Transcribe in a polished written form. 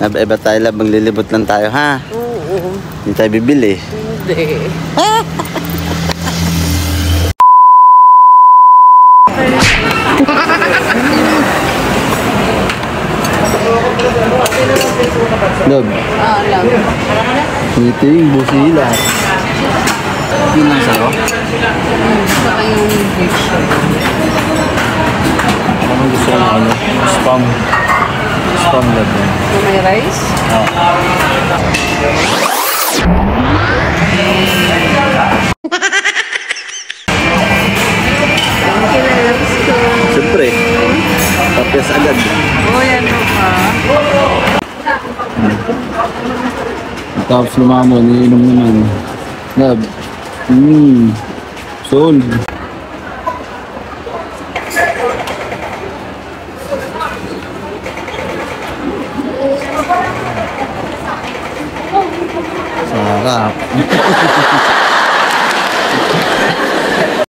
Iba tayo lang, maglilibot lang tayo, ha? Oo. Hindi tayo bibili. Hindi. Love. Lang. Ito yung busila. Pinasa ko? Saka yung beef. Ano gusto ko na ano? Spam. Spam love. Na may rice? Kinalabs ko. Siyempre. Tapos agad. Oh, yan mo pa. Tapos lumamon, iinom naman. Love. Sold. Sarap.